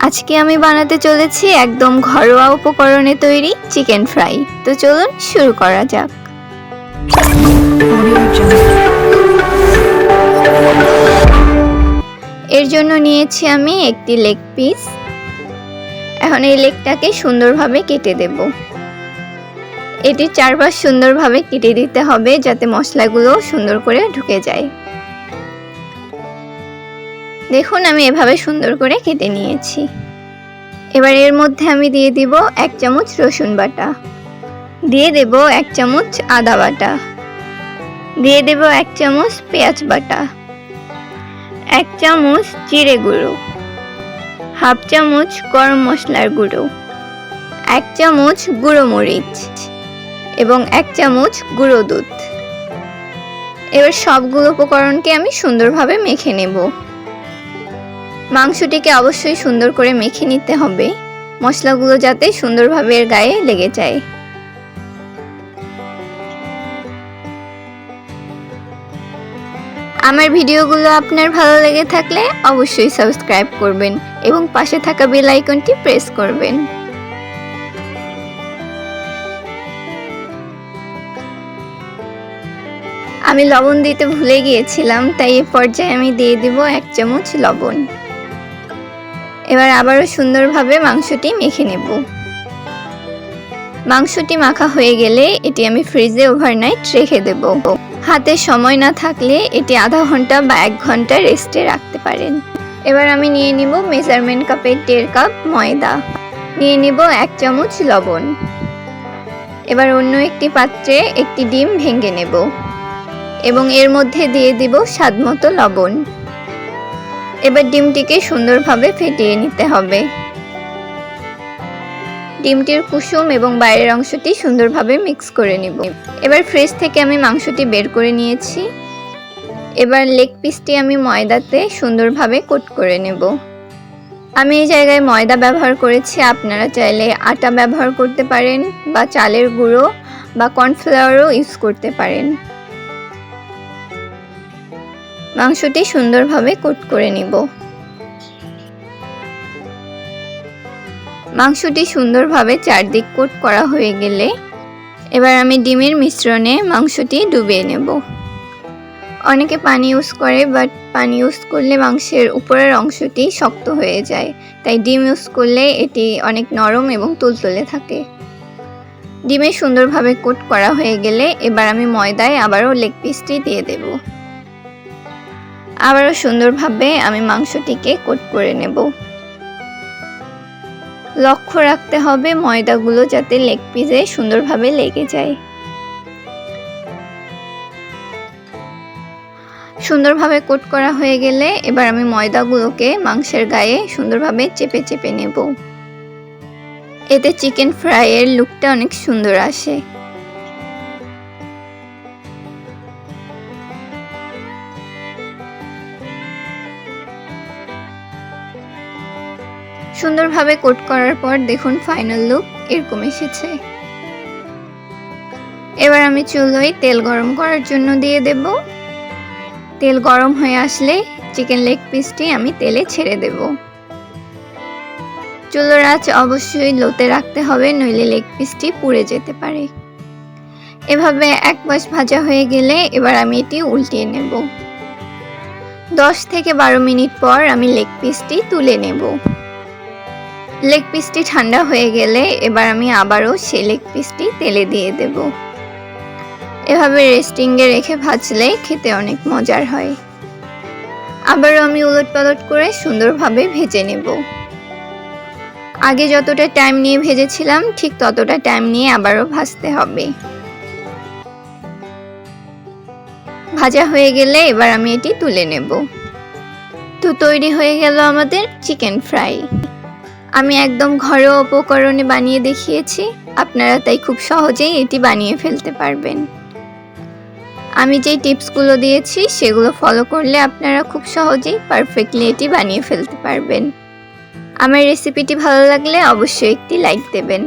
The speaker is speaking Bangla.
আজকে আমি বানাতে চলেছি একদম ঘরোয়া উপকরণে তৈরি চিকেন ফ্রাই। তো চলুন শুরু করা যাক। এর জন্য নিয়েছি আমি একটি লেগ পিস। এখন এই লেগটাকে সুন্দরভাবে কেটে দেব। এটি চারপাশ সুন্দরভাবে কেটে দিতে হবে যাতে মশলাগুলো সুন্দর করে ঢুকে যায়। দেখুন আমি এভাবে সুন্দর করে কেটে নিয়েছি। এবার এর মধ্যে আমি দিয়ে দিব 1 চামচ রসুন বাটা, দিয়ে দেব 1 চামচ আদা বাটা, দিয়ে দেব 1 চামচ পেঁয়াজ বাটা, 1 চামচ জিরে গুঁড়ো, হাফ চামচ গরম মশলার গুঁড়ো, 1 চামচ গুঁড়ো মরিচ এবং 1 চামচ গুঁড়ো দুধ। এবার সবগুলো উপকরণকে আমি সুন্দরভাবে মেখে নেব। মাংসটিকে অবশ্যই সুন্দর করে মেখে নিতে হবে, মশলাগুলো যাতে সুন্দরভাবে এর গায়ে লেগে যায়। আমার ভিডিওগুলো আপনার ভালো লেগে থাকলে অবশ্যই সাবস্ক্রাইব করবেন এবং পাশে থাকা বেল আইকনটি প্রেস করবেন। আমি লবণ দিতে ভুলে গিয়েছিলাম, তাই এই পর্যায়ে আমি দিয়ে দিব 1 চামচ লবণ। এবার আবারও সুন্দরভাবে মাংসটি মেখে নেব। মাংসটি মাখা হয়ে গেলে এটি আমি ফ্রিজে ওভারনাইট রেখে দেব। হাতে সময় না থাকলে এটি আধা ঘন্টা বা 1 ঘন্টা রেস্টে রাখতে পারেন। এবার আমি নিয়ে নিব মেজারমেন্ট কাপের 1.5 কাপ ময়দা, নিয়ে নিব 1 চামচ লবণ। এবার অন্য একটি পাত্রে একটি ডিম ভেঙে নেব এবং এর মধ্যে দিয়ে দিব স্বাদমতো লবণ। এবার ডিমটিকে সুন্দরভাবে ফেটিয়ে নিতে হবে। ডিমটির কুসুম এবং বাইরের অংশটি সুন্দরভাবে মিক্স করে নিব। এবার ফ্রিজ থেকে আমি মাংসটি বের করে নিয়েছি। এবার লেগ পিসটি আমি ময়দাতে সুন্দরভাবে কোট করে নেব। আমি এই জায়গায় ময়দা ব্যবহার করেছি, আপনারা চাইলে আটা ব্যবহার করতে পারেন বা চালের গুঁড়ো বা কর্নফ্লাওয়ারও ইউজ করতে পারেন। মাংসটি সুন্দরভাবে কোট করে নিব। মাংসটি সুন্দরভাবে চারদিক কোট করা হয়ে গেলে এবার আমি ডিমের মিশ্রণে মাংসটি ডুবিয়ে নেব। অনেকে পানি ইউজ করে, বাট পানি ইউজ করলে মাংসের উপরের অংশটি শক্ত হয়ে যায়, তাই ডিম ইউজ করলে এটি অনেক নরম এবং তুলতুলে থাকে। ডিমে সুন্দরভাবে কোট করা হয়ে গেলে এবার আমি ময়দায় আবারও লেগ পিসটি দিয়ে দেব। আবারও সুন্দরভাবে আমি মাংসটিকে কোট করে নেব। লক্ষ্য রাখতে হবে ময়দাগুলো যাতে লেগ পিসে সুন্দরভাবে লেগে যায়। সুন্দরভাবে কোট করা হয়ে গেলে এবার আমি ময়দাগুলোকে মাংসের গায়ে সুন্দরভাবে চেপে চেপে নেব। এতে চিকেন ফ্রাইয়ের লুকটা অনেক সুন্দর আসে। সুন্দরভাবে কোট করার পর দেখুন ফাইনাল লুক এরকম এসেছে। এবার আমি চুলোয় তেল গরম করার জন্য দিয়ে দেব। তেল গরম হয়ে আসলে চিকেন লেগ পিসটি আমি তেলে ছেড়ে দেব। চুলোর আঁচ অবশ্যই লোতে রাখতে হবে, নইলে লেগ পিসটি পুড়ে যেতে পারে। এভাবে এক পাশ ভাজা হয়ে গেলে এবার আমি এটি উল্টিয়ে নেব। 10 থেকে 12 মিনিট পর আমি লেগ পিসটি তুলে নেব। লেগ পিসটি ঠান্ডা হয়ে গেলে এবার আমি আবারও সেই লেগ পিসটি তেলে দিয়ে দেব। এভাবে রেস্টিংয়ে রেখে ভাজলে খেতে অনেক মজার হয়। আবারও আমি উলটপালট করে সুন্দরভাবে ভেজে নেব। আগে যতটা টাইম নিয়ে ভেজেছিলাম ঠিক ততটা টাইম নিয়ে আবারও ভাজতে হবে। ভাজা হয়ে গেলে এবার আমি এটি তুলে নেব। তো তৈরি হয়ে গেল আমাদের চিকেন ফ্রাই। আমি একদম ঘরোয়া উপকরণে বানিয়ে দেখিয়েছি, আপনারা তাই খুব সহজেই এটি বানিয়ে ফেলতে পারবেন। আমি যেই টিপসগুলো দিয়েছি সেগুলো ফলো করলে আপনারা খুব সহজেই পারফেক্টলি এটি বানিয়ে ফেলতে পারবেন। আমার রেসিপিটি ভালো লাগলে অবশ্যই একটি লাইক দেবেন।